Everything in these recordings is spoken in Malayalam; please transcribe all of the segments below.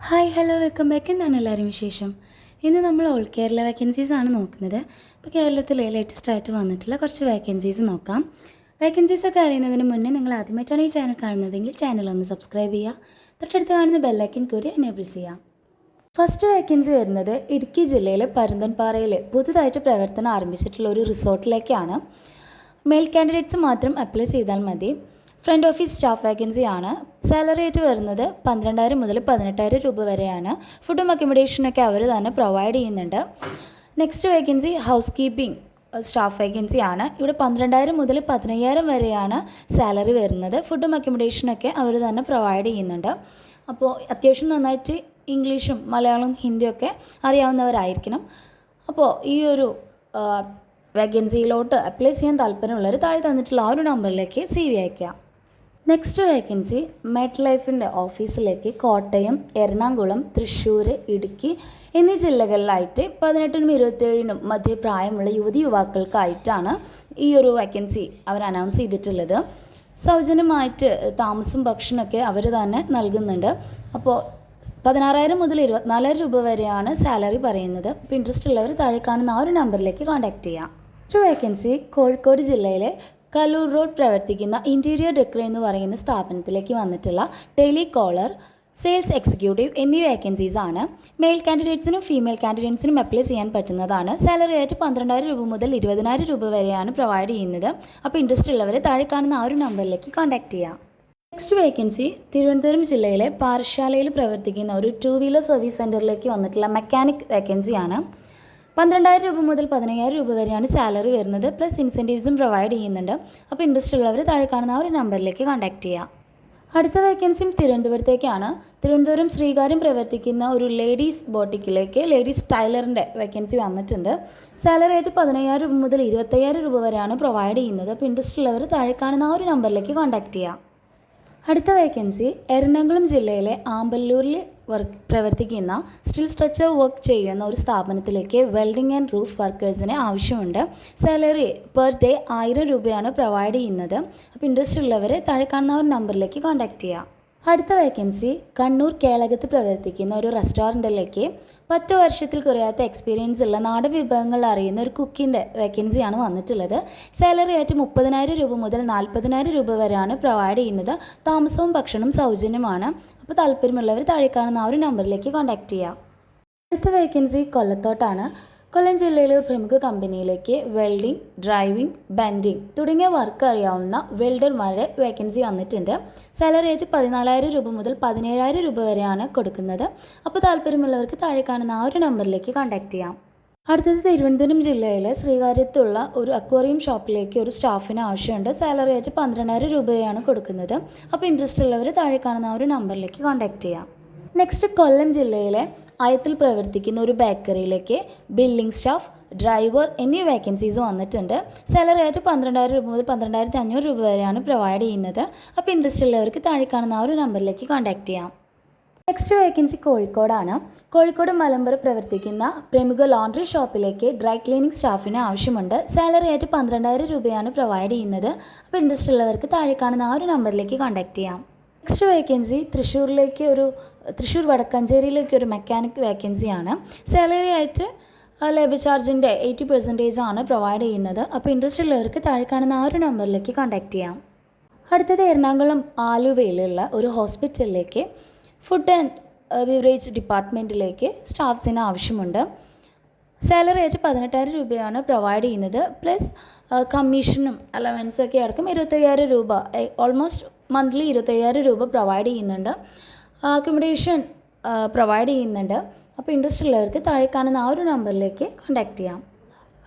Hi hello welcome back. എന്താണ് എല്ലാവരും വിശേഷം? ഇന്ന് നമ്മൾ ഓൾ കേരള വേക്കൻസീസ് ആണ് നോക്കുന്നത്. ഇപ്പോൾ കേരളത്തിൽ ലേറ്റസ്റ്റ് ആയിട്ട് വന്നിട്ടുള്ള കുറച്ച് വേക്കൻസീസ് നോക്കാം. വേക്കൻസീസൊക്കെ അറിയുന്നതിന് മുന്നേ നിങ്ങൾ ആദ്യമായിട്ടാണ് ഈ ചാനൽ കാണുന്നതെങ്കിൽ ചാനൽ ഒന്ന് സബ്സ്ക്രൈബ് ചെയ്യുക. തൊട്ടടുത്ത് കാണുന്ന ബെല്ലൈക്കൻ കൂടി എനേബിൾ ചെയ്യാം. ഫസ്റ്റ് വേക്കൻസി വരുന്നത് ഇടുക്കി ജില്ലയിലെ പരുന്തൻപാറയിൽ പുതുതായിട്ട് പ്രവർത്തനം ആരംഭിച്ചിട്ടുള്ള ഒരു റിസോർട്ടിലേക്കാണ്. മെയിൽ കാൻഡിഡേറ്റ്സ് മാത്രം അപ്ലൈ ചെയ്താൽ മതി. ഫ്രണ്ട് ഓഫീസ് സ്റ്റാഫ് വേക്കൻസി ആണ്. സാലറി ആയിട്ട് വരുന്നത് 12,000 മുതൽ 18,000 രൂപ വരെയാണ്. ഫുഡും അക്കോമഡേഷനൊക്കെ അവർ തന്നെ പ്രൊവൈഡ് ചെയ്യുന്നുണ്ട്. Next vacancy house keeping staff vacancy ആണ്. ഇവിടെ 12,000 മുതൽ 15,000 വരെയാണ് സാലറി വരുന്നത്. ഫുഡും അക്കോമഡേഷനൊക്കെ അവർ തന്നെ പ്രൊവൈഡ് ചെയ്യുന്നുണ്ട്. അപ്പോൾ അത്യാവശ്യം നന്നായിട്ട് ഇംഗ്ലീഷും മലയാളവും ഹിന്ദിയൊക്കെ അറിയാവുന്നവരായിരിക്കണം. അപ്പോൾ ഈ ഒരു വേക്കൻസിയിലോട്ട് അപ്ലൈ ചെയ്യാൻ താല്പര്യമുള്ളവർ താഴെ തന്നിട്ടുള്ള ആ ഒരു നമ്പറിലേക്ക് CV അയയ്ക്കാം. നെക്സ്റ്റ് വേക്കൻസി മെറ്റ് ലൈഫിൻ്റെ ഓഫീസിലേക്ക് കോട്ടയം, എറണാകുളം, തൃശ്ശൂർ, ഇടുക്കി എന്നീ ജില്ലകളിലായിട്ട് 18-നും 27-നും മധ്യപ്രായമുള്ള യുവക്കൾക്കായിട്ടാണ് ഈ ഒരു വേക്കൻസി അവർ അനൗൺസ് ചെയ്തിട്ടുള്ളത്. സൗജന്യമായിട്ട് താമസവും ഭക്ഷണമൊക്കെ അവർ തന്നെ നൽകുന്നുണ്ട്. അപ്പോൾ 16,000 മുതൽ 24,000 രൂപ വരെയാണ് സാലറി പറയുന്നത്. അപ്പോൾ ഇൻട്രസ്റ്റ് ഉള്ളവർ താഴെ കാണുന്ന ആ ഒരു നമ്പറിലേക്ക് കോൺടാക്റ്റ് ചെയ്യാം. നെക്സ്റ്റ് വേക്കൻസി കോഴിക്കോട് ജില്ലയിലെ കലൂർ റോഡ് പ്രവർത്തിക്കുന്ന ഇൻറ്റീരിയർ ഡെക്കർ എന്ന് പറയുന്ന സ്ഥാപനത്തിലേക്ക് വന്നിട്ടുള്ള ടെലികോളർ, സെയിൽസ് എക്സിക്യൂട്ടീവ് എന്നീ വേക്കൻസീസ് ആണ്. മെയിൽ കാൻഡിഡേറ്റ്സിനും ഫീമെയിൽ കാൻഡിഡേറ്റ്സിനും അപ്ലൈ ചെയ്യാൻ പറ്റുന്നതാണ്. സാലറി ആയിട്ട് 12,000 രൂപ മുതൽ 20,000 രൂപ വരെയാണ് പ്രൊവൈഡ് ചെയ്യുന്നത്. അപ്പോൾ ഇൻട്രസ്റ്റ് ഉള്ളവർ താഴെ കാണുന്ന ആ ഒരു നമ്പറിലേക്ക് കോൺടാക്റ്റ് ചെയ്യാം. നെക്സ്റ്റ് വേക്കൻസി തിരുവനന്തപുരം ജില്ലയിലെ പാറശാലയിൽ പ്രവർത്തിക്കുന്ന ഒരു 2 വീലർ സർവീസ് സെൻറ്ററിലേക്ക് വന്നിട്ടുള്ള മെക്കാനിക് വേക്കൻസിയാണ്. 12,000 രൂപ മുതൽ 15,000 രൂപ വരെയാണ് സാലറി വരുന്നത്. പ്ലസ് ഇൻസെൻറ്റീവ്സും പ്രൊവൈഡ് ചെയ്യുന്നുണ്ട്. അപ്പോൾ ഇൻട്രസ്റ്റ് ഉള്ളവർ താഴെ കാണുന്ന ആ ഒരു നമ്പറിലേക്ക് കോൺടാക്റ്റ് ചെയ്യാം. അടുത്ത വേക്കൻസിയും തിരുവനന്തപുരത്തേക്കാണ്. തിരുവനന്തപുരം ശ്രീകാര്യം പ്രവർത്തിക്കുന്ന ഒരു ലേഡീസ് ബോട്ടിക്കിലേക്ക് ലേഡീസ് ടൈലറിൻ്റെ വേക്കൻസി വന്നിട്ടുണ്ട്. സാലറി ആയിട്ട് 15,000 രൂപ മുതൽ 25,000 രൂപ വരെയാണ് പ്രൊവൈഡ് ചെയ്യുന്നത്. അപ്പോൾ ഇൻട്രസ്റ്റ് ഉള്ളവർ താഴെ കാണുന്ന ആ ഒരു നമ്പറിലേക്ക് കോൺടാക്റ്റ് ചെയ്യാം. അടുത്ത വേക്കൻസി എറണാകുളം ജില്ലയിലെ ആമ്പല്ലൂരിൽ പ്രവർത്തിക്കുന്ന സ്റ്റിൽ സ്ട്രക്ചർ വർക്ക് ചെയ്യുന്ന ഒരു സ്ഥാപനത്തിലേക്ക് വെൽഡിംഗ് ആൻഡ് റൂഫ് വർക്കേഴ്സിന് ആവശ്യമുണ്ട്. സാലറി പെർ ഡേ 1,000 രൂപയാണ് പ്രൊവൈഡ് ചെയ്യുന്നത്. അപ്പോൾ ഇൻട്രസ്റ്റ് ഉള്ളവർ താഴെ കാണുന്ന ഒരു നമ്പറിലേക്ക് കോൺടാക്റ്റ് ചെയ്യാം. അടുത്ത വേക്കൻസി കണ്ണൂർ കേളകത്ത് പ്രവർത്തിക്കുന്ന ഒരു റെസ്റ്റോറൻറ്റിലേക്ക് 10 വർഷത്തിൽ കുറയാത്ത എക്സ്പീരിയൻസ് ഉള്ള നാടൻ വിഭവങ്ങൾ അറിയുന്ന ഒരു കുക്കിൻ്റെ വേക്കൻസിയാണ് വന്നിട്ടുള്ളത്. സാലറി ആയിട്ട് 30,000 രൂപ മുതൽ 40,000 രൂപ വരെയാണ് പ്രൊവൈഡ് ചെയ്യുന്നത്. താമസവും ഭക്ഷണവും സൗജന്യമാണ്. അപ്പോൾ താല്പര്യമുള്ളവർ താഴെ കാണുന്ന ആ ഒരു നമ്പറിലേക്ക് കോൺടാക്റ്റ് ചെയ്യാം. അടുത്ത വേക്കൻസി കൊല്ലത്തോട്ടാണ്. കൊല്ലം ജില്ലയിലെ ഒരു പ്രമുഖ കമ്പനിയിലേക്ക് വെൽഡിംഗ്, ഡ്രൈവിംഗ്, ബെൻഡിംഗ് തുടങ്ങിയ വർക്ക് അറിയാവുന്ന വെൽഡർമാരുടെ വേക്കൻസി വന്നിട്ടുണ്ട്. സാലറി ആയിട്ട് 14,000 രൂപ മുതൽ 17,000 രൂപ വരെയാണ് കൊടുക്കുന്നത്. അപ്പോൾ താല്പര്യമുള്ളവർക്ക് താഴെ കാണുന്ന ആ ഒരു നമ്പറിലേക്ക് കോൺടാക്റ്റ് ചെയ്യാം. അടുത്തത് തിരുവനന്തപുരം ജില്ലയിലെ ശ്രീകാര്യത്തുള്ള ഒരു അക്വേറിയം ഷോപ്പിലേക്ക് ഒരു സ്റ്റാഫിന് ആവശ്യമുണ്ട്. സാലറി ആയിട്ട് 12,000 രൂപയാണ് കൊടുക്കുന്നത്. അപ്പോൾ ഇൻട്രസ്റ്റ് ഉള്ളവർ താഴെ കാണുന്ന ആ ഒരു നമ്പറിലേക്ക് കോൺടാക്റ്റ് ചെയ്യാം. നെക്സ്റ്റ് കൊല്ലം ജില്ലയിലെ ആയത്തിൽ പ്രവർത്തിക്കുന്ന ഒരു ബേക്കറിയിലേക്ക് ബില്ലിംഗ് സ്റ്റാഫ്, ഡ്രൈവർ എന്നീ വേക്കൻസീസ് വന്നിട്ടുണ്ട്. സാലറി ആയിട്ട് 12,000 രൂപ മുതൽ 12,500 രൂപ വരെയാണ് പ്രൊവൈഡ് ചെയ്യുന്നത്. അപ്പോൾ ഇൻട്രസ്റ്റ് ഉള്ളവർക്ക് താഴെ കാണുന്ന ആ ഒരു നമ്പറിലേക്ക് കോൺടാക്റ്റ് ചെയ്യാം. നെക്സ്റ്റ് വേക്കൻസി കോഴിക്കോടാണ്. കോഴിക്കോട് മലമ്പുറം പ്രവർത്തിക്കുന്ന പ്രമുഖ ലോണ്ടറി ഷോപ്പിലേക്ക് ഡ്രൈ ക്ലീനിങ് സ്റ്റാഫിന് ആവശ്യമുണ്ട്. സാലറി ആയിട്ട് 12,000 രൂപയാണ് പ്രൊവൈഡ് ചെയ്യുന്നത്. അപ്പോൾ ഇൻട്രസ്റ്റ് ഉള്ളവർക്ക് താഴെ കാണുന്ന ആ ഒരു നമ്പറിലേക്ക് കോൺടാക്റ്റ് ചെയ്യാം. നെക്സ്റ്റ് വേക്കൻസി തൃശ്ശൂർ വടക്കഞ്ചേരിയിലേക്ക് ഒരു മെക്കാനിക് വേക്കൻസിയാണ്. സാലറി ആയിട്ട് ലേബർ ചാർജിൻ്റെ 80% ആണ് പ്രൊവൈഡ് ചെയ്യുന്നത്. അപ്പോൾ ഇൻട്രസ്റ്റ് ഉള്ളവർക്ക് താഴെ കാണുന്ന ആ ഒരു നമ്പറിലേക്ക് കോൺടാക്റ്റ് ചെയ്യാം. അടുത്തത് എറണാകുളം ആലുവയിലുള്ള ഒരു ഹോസ്പിറ്റലിലേക്ക് ഫുഡ് ആൻഡ് ബിവറേജ് ഡിപ്പാർട്ട്മെൻറ്റിലേക്ക് സ്റ്റാഫ്സിന് ആവശ്യമുണ്ട്. സാലറി ആയിട്ട് 18,000 രൂപയാണ് പ്രൊവൈഡ് ചെയ്യുന്നത്. പ്ലസ് കമ്മീഷനും അലവൻസൊക്കെ അടക്കം 25,000 രൂപ, ഓൾമോസ്റ്റ് മന്ത്ലി 25,000 രൂപ പ്രൊവൈഡ് ചെയ്യുന്നുണ്ട്. അക്കോമഡേഷൻ പ്രൊവൈഡ് ചെയ്യുന്നുണ്ട്. അപ്പോൾ ഇൻട്രസ്റ്റ് ഉള്ളവർക്ക് താഴെ കാണുന്ന ആ ഒരു നമ്പറിലേക്ക് കോൺടാക്റ്റ് ചെയ്യാം.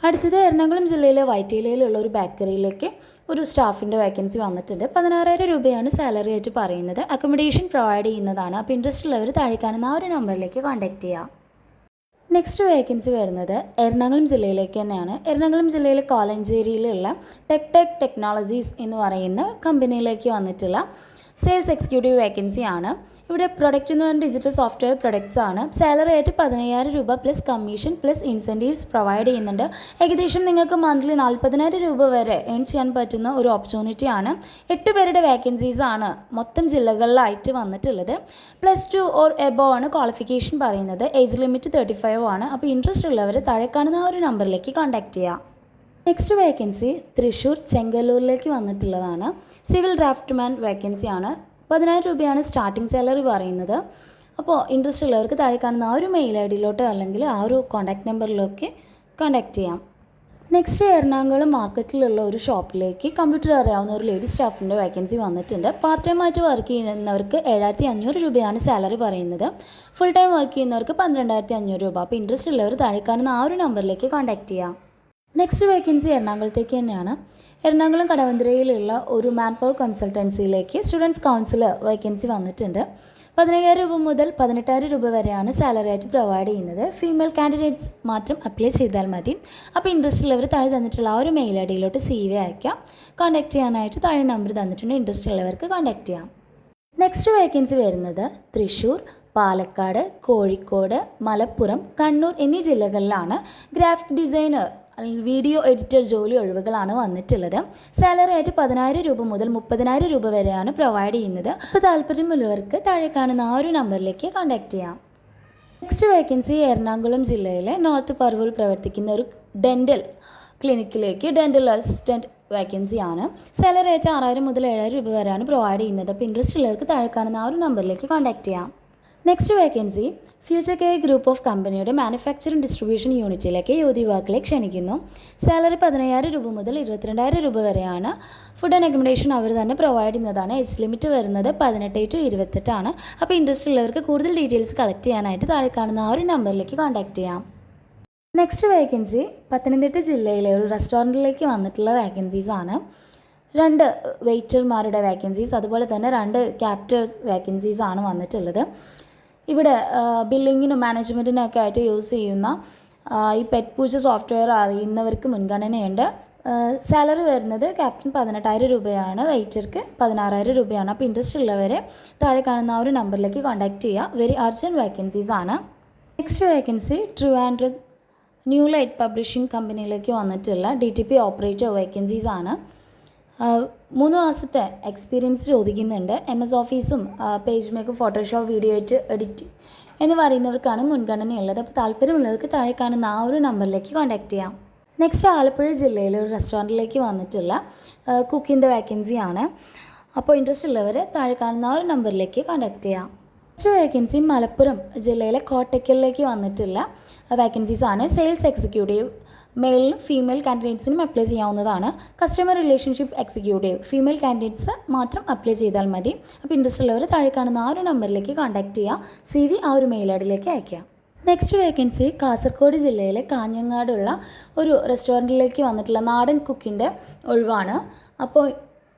അടുത്തത് എറണാകുളം ജില്ലയിലെ വൈറ്റിലയിലുള്ള ഒരു ബേക്കറിയിലേക്ക് ഒരു സ്റ്റാഫിൻ്റെ വേക്കൻസി വന്നിട്ടുണ്ട്. 16,000 രൂപയാണ് സാലറി ആയിട്ട് പറയുന്നത്. അക്കോമഡേഷൻ പ്രൊവൈഡ് ചെയ്യുന്നതാണ്. അപ്പോൾ ഇൻട്രസ്റ്റ് ഉള്ളവർ താഴെ കാണുന്ന ആ ഒരു നമ്പറിലേക്ക് കോൺടാക്റ്റ് ചെയ്യാം. നെക്സ്റ്റ് വേക്കൻസി വരുന്നത് എറണാകുളം ജില്ലയിലേക്ക് തന്നെയാണ്. എറണാകുളം ജില്ലയിലെ കോലഞ്ചേരിയിലുള്ള ടെക്ടെക് ടെക്നോളജീസ് എന്ന് പറയുന്ന കമ്പനിയിലേക്ക് വന്നിട്ടുള്ള സെയിൽസ് എക്സിക്യൂട്ടീവ് വേക്കൻസി ആണ്. ഇവിടെ പ്രൊഡക്റ്റ് എന്ന് പറഞ്ഞാൽ ഡിജിറ്റൽ സോഫ്റ്റ്വെയർ പ്രൊഡക്ട്സ് ആണ്. സാലറി ആയിട്ട് 15,000 രൂപ plus commission plus incentives provide ചെയ്യുന്നുണ്ട്. ഏകദേശം നിങ്ങൾക്ക് മന്ത്ലി 40,000 രൂപ വരെ ഏൺ ചെയ്യാൻ പറ്റുന്ന ഒരു ഓപ്പർച്യൂണിറ്റി ആണ്. 8 പേരുടെ വേക്കൻസീസ് ആണ് മൊത്തം ജില്ലകളിലായിട്ട് വന്നിട്ടുള്ളത്. +2 ഓർ എബോവ് ആണ് ക്വാളിഫിക്കേഷൻ പറയുന്നത്. ഏജ് ലിമിറ്റ് 35 ആണ്. അപ്പോൾ ഇൻട്രസ്റ്റ് ഉള്ളവർ താഴെ കാണുന്ന ആ ഒരു നമ്പറിലേക്ക് കോൺടാക്ട് ചെയ്യാം. നെക്സ്റ്റ് വേക്കൻസി തൃശ്ശൂർ ചെങ്കല്ലൂരിലേക്ക് വന്നിട്ടുള്ളതാണ്. സിവിൽ ഡ്രാഫ്റ്റ്മാൻ വേക്കൻസി ആണ്. 10,000 രൂപയാണ് സ്റ്റാർട്ടിംഗ് സാലറി പറയുന്നത്. അപ്പോൾ ഇൻട്രസ്റ്റ് ഉള്ളവർക്ക് താഴെ കാണുന്ന ആ ഒരു മെയിൽ ഐ ഡിയിലോട്ടോ അല്ലെങ്കിൽ ആ ഒരു കോൺടാക്ട് നമ്പറിലൊക്കെ കോൺടാക്ട് ചെയ്യാം. നെക്സ്റ്റ് എറണാകുളം മാർക്കറ്റിലുള്ള ഒരു ഷോപ്പിലേക്ക് കമ്പ്യൂട്ടർ അറിയാവുന്ന ഒരു ലേഡി സ്റ്റാഫിൻ്റെ വേക്കൻസി വന്നിട്ടുണ്ട്. പാർട്ട് ടൈം ആയിട്ട് വർക്ക് ചെയ്യുന്നവർക്ക് 7,500 രൂപയാണ് സാലറി പറയുന്നത്. ഫുൾ ടൈം വർക്ക് ചെയ്യുന്നവർക്ക് 12,500 രൂപ. അപ്പോൾ ഇൻട്രസ്റ്റ് ഉള്ളവർ താഴെ കാണുന്ന ആ ഒരു നമ്പറിലേക്ക് കോൺടാക്ട് ചെയ്യാം. നെക്സ്റ്റ് വേക്കൻസി എറണാകുളത്തേക്ക് തന്നെയാണ്. എറണാകുളം കടവന്ത്രയിലുള്ള ഒരു മാൻ പവർ കൺസൾട്ടൻസിയിലേക്ക് സ്റ്റുഡൻസ് കൗൺസിലർ വേക്കൻസി വന്നിട്ടുണ്ട്. 15,000 രൂപ മുതൽ 18,000 രൂപ വരെയാണ് സാലറി ആയിട്ട് പ്രൊവൈഡ് ചെയ്യുന്നത്. ഫീമെയിൽ കാൻഡിഡേറ്റ്സ് മാത്രം അപ്ലൈ ചെയ്താൽ മതി. അപ്പോൾ ഇൻട്രസ്റ്റ് ഉള്ളവർ താഴെ തന്നിട്ടുള്ള ആ ഒരു മെയിൽ ഐ ഡിയിലോട്ട് CV അയക്കാം. കോൺടാക്ട് ചെയ്യാനായിട്ട് താഴെ നമ്പർ തന്നിട്ടുണ്ട്. ഇൻട്രസ്റ്റ് ഉള്ളവർക്ക് കോൺടാക്ട് ചെയ്യാം. നെക്സ്റ്റ് വേക്കൻസി വരുന്നത് തൃശ്ശൂർ, പാലക്കാട്, കോഴിക്കോട്, മലപ്പുറം, കണ്ണൂർ എന്നീ ജില്ലകളിലാണ്. ഗ്രാഫിക് ഡിസൈനർ അല്ലെങ്കിൽ വീഡിയോ എഡിറ്റർ ജോലി ഒഴിവുകളാണ് വന്നിട്ടുള്ളത്. സാലറി ആയിട്ട് 10,000 രൂപ മുതൽ 30,000 രൂപ വരെയാണ് പ്രൊവൈഡ് ചെയ്യുന്നത്. അപ്പോൾ താല്പര്യമുള്ളവർക്ക് താഴെ കാണുന്ന ആ ഒരു നമ്പറിലേക്ക് കോൺടാക്ട് ചെയ്യാം. നെക്സ്റ്റ് വേക്കൻസി എറണാകുളം ജില്ലയിലെ നോർത്ത് പറവൂർ പ്രവർത്തിക്കുന്ന ഒരു ഡെൻ്റൽ ക്ലിനിക്കിലേക്ക് ഡെൻ്റൽ അസിസ്റ്റൻറ്റ് വേക്കൻസി ആണ്. സാലറി ആയിട്ട് 6,000 മുതൽ 7,000 രൂപ വരെയാണ് പ്രൊവൈഡ് ചെയ്യുന്നത്. അപ്പോൾ ഇൻട്രസ്റ്റ് ഉള്ളവർക്ക് താഴെ കാണുന്ന ആ ഒരു നമ്പറിലേക്ക് കോൺടാക്ട് ചെയ്യാം. Next vacancy future care group of കമ്പനിയുടെ മാനുഫാക്ചറിംഗ് ഡിസ്ട്രിബ്യൂഷൻ യൂണിറ്റിലേക്ക് യുവതിയുവാക്കളെ ക്ഷണിക്കുന്നു. സാലറി 15,000 രൂപ മുതൽ 22,000 രൂപ വരെയാണ്. ഫുഡ് ആൻഡ് അക്കോമഡേഷൻ അവർ തന്നെ പ്രൊവൈഡ് ചെയ്യുന്നതാണ്. ഏജ് ലിമിറ്റ് വരുന്നത് 18 to 28 ആണ്. അപ്പോൾ ഇൻട്രസ്റ്റ് ഉള്ളവർക്ക് കൂടുതൽ ഡീറ്റെയിൽസ് കളക്ട് ചെയ്യാനായിട്ട് താഴെ കാണുന്ന ആ ഒരു നമ്പറിലേക്ക് കോൺടാക്ട് ചെയ്യാം. നെക്സ്റ്റ് വേക്കൻസി പത്തനംതിട്ട ജില്ലയിലെ ഒരു റെസ്റ്റോറൻറ്റിലേക്ക് വന്നിട്ടുള്ള വേക്കൻസീസ് ആണ്. 2 വെയിറ്റർമാരുടെ വേക്കൻസീസ് അതുപോലെ തന്നെ 2 ക്യാപ്റ്റേഴ്സ് വേക്കൻസീസ് ആണ് വന്നിട്ടുള്ളത്. ഇവിടെ ബില്ലിങ്ങിനും മാനേജ്മെൻറ്റിനും ഒക്കെ ആയിട്ട് യൂസ് ചെയ്യുന്ന ഈ പെറ്റ് പൂച്ച സോഫ്റ്റ്വെയർ അറിയുന്നവർക്ക് മുൻഗണനയുണ്ട്. സാലറി വരുന്നത് ക്യാപ്റ്റൻ 18,000 രൂപയാണ്, വെയിറ്റർക്ക് 16,000 രൂപയാണ്. അപ്പോൾ ഇൻട്രസ്റ്റ് ഉള്ളവരെ താഴെ കാണുന്ന ആ ഒരു നമ്പറിലേക്ക് കോൺടാക്ട് ചെയ്യുക. വെരി അർജൻറ്റ് വേക്കൻസീസ് ആണ്. Next vacancy Trivandrum new light publishing കമ്പനിയിലേക്ക് വന്നിട്ടുള്ള DTP ഓപ്പറേറ്റർ വേക്കൻസീസ് ആണ്. 3 മാസത്തെ എക്സ്പീരിയൻസ് ചോദിക്കുന്നുണ്ട്. MS ഓഫീസും page make, Photoshop, video edit എന്ന് പറയുന്നവർക്കാണ് മുൻഗണനയുള്ളത്. അപ്പോൾ താല്പര്യമുള്ളവർക്ക് താഴെ കാണുന്ന ആ ഒരു നമ്പറിലേക്ക് കോൺടാക്ട് ചെയ്യാം. നെക്സ്റ്റ് ആലപ്പുഴ ജില്ലയിലെ ഒരു റെസ്റ്റോറൻറ്റിലേക്ക് വന്നിട്ടുള്ള കുക്കിൻ്റെ വേക്കൻസി ആണ്. അപ്പോൾ ഇൻട്രസ്റ്റ് ഉള്ളവർ താഴെ കാണുന്ന ആ ഒരു നമ്പറിലേക്ക് കോൺടാക്ട് ചെയ്യാം. നെക്സ്റ്റ് വേക്കൻസി മലപ്പുറം ജില്ലയിലെ കോട്ടയ്ക്കലിലേക്ക് വന്നിട്ടുള്ള വേക്കൻസീസ് ആണ്. സെയിൽസ് എക്സിക്യൂട്ടീവ് മെയിലിനും ഫീമെയിൽ കാൻഡിഡേറ്റ്സിനും അപ്ലൈ ചെയ്യാവുന്നതാണ്. Customer relationship executive female candidates മാത്രം അപ്ലൈ ചെയ്താൽ മതി. അപ്പോൾ ഇൻട്രസ്റ്റ് ഉള്ളവർ താഴെ കാണുന്ന ആ ഒരു നമ്പറിലേക്ക് കോൺടാക്ട് ചെയ്യുക. CV ആ ഒരു മെയിൽ ഐ ഡിയിലേക്ക് അയക്കാം. നെക്സ്റ്റ് വേക്കൻസി കാസർഗോഡ് ജില്ലയിലെ കാഞ്ഞങ്ങാടുള്ള ഒരു റെസ്റ്റോറൻറ്റിലേക്ക് വന്നിട്ടുള്ള നാടൻ കുക്കിൻ്റെ ഒഴിവാണ്. അപ്പോൾ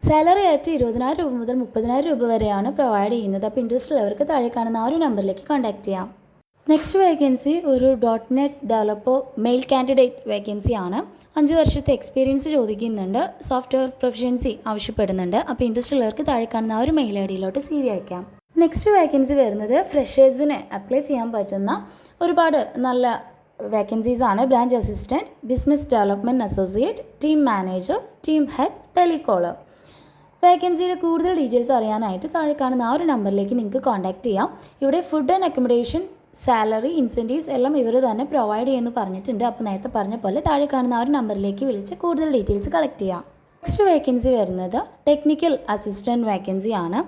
സാലറി ആയിട്ട് 20,000 രൂപ മുതൽ 30,000 രൂപ വരെയാണ് പ്രൊവൈഡ് ചെയ്യുന്നത്. അപ്പോൾ ഇൻട്രസ്റ്റ് ഉള്ളവർക്ക് താഴെ കാണുന്ന ആ ഒരു നമ്പറിലേക്ക് കോൺടാക്ട് ചെയ്യാം. നെക്സ്റ്റ് വേക്കൻസി ഒരു .NET developer mail candidate vacancy ആണ്. 5 വർഷത്തെ എക്സ്പീരിയൻസ് ചോദിക്കുന്നുണ്ട്. സോഫ്റ്റ്വെയർ പ്രൊഫഷൻസി ആവശ്യപ്പെടുന്നുണ്ട്. അപ്പോൾ ഇൻട്രസ്റ്റ് ഉള്ളവർക്ക് താഴെ കാണുന്ന ആ ഒരു മെയിൽ ഐ ഡിയിലോട്ട് CV അയക്കാം. നെക്സ്റ്റ് വേക്കൻസി വരുന്നത് ഫ്രഷേഴ്സിന് അപ്ലൈ ചെയ്യാൻ പറ്റുന്ന ഒരുപാട് നല്ല വേക്കൻസീസ് ആണ്. Branch assistant, business development associate, team manager, team head, telecaller. വേക്കൻസിയുടെ കൂടുതൽ ഡീറ്റെയിൽസ് അറിയാനായിട്ട് താഴെ കാണുന്ന ആ ഒരു നമ്പറിലേക്ക് നിങ്ങൾക്ക് കോൺടാക്ട് ചെയ്യാം. ഇവിടെ food and accommodation, salary, incentives എല്ലാം ഇവർ തന്നെ പ്രൊവൈഡ് ചെയ്യുമെന്ന് പറഞ്ഞിട്ടുണ്ട്. അപ്പോൾ നേരത്തെ പറഞ്ഞ പോലെ താഴെ കാണുന്ന ആ ഒരു നമ്പറിലേക്ക് വിളിച്ച് കൂടുതൽ ഡീറ്റെയിൽസ് കളക്ട് ചെയ്യാം. നെക്സ്റ്റ് വേക്കൻസി വരുന്നത് ടെക്നിക്കൽ അസിസ്റ്റൻറ്റ് വേക്കൻസി ആണ്.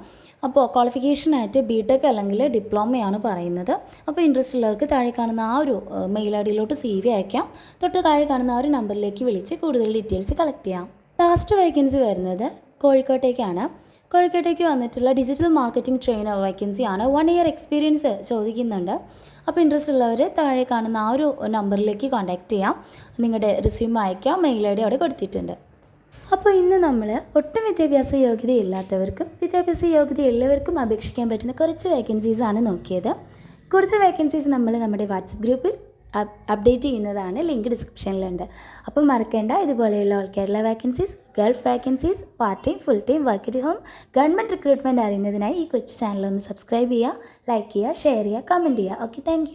അപ്പോൾ ക്വാളിഫിക്കേഷനായിട്ട് BTech അല്ലെങ്കിൽ ഡിപ്ലോമയാണ് പറയുന്നത്. അപ്പോൾ ഇൻട്രസ്റ്റ് ഉള്ളവർക്ക് താഴെ കാണുന്ന ആ ഒരു മെയിൽ ഐ ഡിയിലോട്ട് CV അയക്കാം. തൊട്ട് താഴെ കാണുന്ന ആ ഒരു നമ്പറിലേക്ക് വിളിച്ച് കൂടുതൽ ഡീറ്റെയിൽസ് കളക്ട് ചെയ്യാം. ലാസ്റ്റ് വേക്കൻസി വരുന്നത് കോഴിക്കോട്ടേക്കാണ്. കോഴിക്കോട്ടേക്ക് വന്നിട്ടുള്ള ഡിജിറ്റൽ മാർക്കറ്റിംഗ് ട്രെയിനർ വേക്കൻസിയാണ്. 1 year എക്സ്പീരിയൻസ് ചോദിക്കുന്നുണ്ട്. അപ്പോൾ ഇൻട്രസ്റ്റ് ഉള്ളവർ താഴെ കാണുന്ന ആ ഒരു നമ്പറിലേക്ക് കോൺടാക്ട് ചെയ്യാം. നിങ്ങളുടെ റിസ്യൂം അയക്കാം. മെയിൽ ഐ ഡി അവിടെ കൊടുത്തിട്ടുണ്ട്. അപ്പോൾ ഇന്ന് നമ്മൾ ഒട്ടും വിദ്യാഭ്യാസ യോഗ്യതയില്ലാത്തവർക്കും വിദ്യാഭ്യാസ യോഗ്യതയുള്ളവർക്കും അപേക്ഷിക്കാൻ പറ്റുന്ന കുറച്ച് വേക്കൻസീസാണ് നോക്കിയത്. കൂടുതൽ വേക്കൻസീസ് നമ്മൾ നമ്മുടെ വാട്സപ്പ് ഗ്രൂപ്പിൽ അപ്ഡേറ്റ് ചെയ്യുന്നതാണ്. ലിങ്ക് ഡിസ്ക്രിപ്ഷനിലുണ്ട്. അപ്പോൾ മറക്കേണ്ട, ഇതുപോലെയുള്ള all Kerala vacancies, Gulf vacancies, part time, full time, work at home, government recruitment അറിയുന്നതിനായി ഈ കൊച്ചു ചാനൽ ഒന്ന് സബ്സ്ക്രൈബ് ചെയ്യുക, ലൈക്ക് ചെയ്യുക, ഷെയർ ചെയ്യുക, കമൻറ്റ് ചെയ്യുക. Okay, thank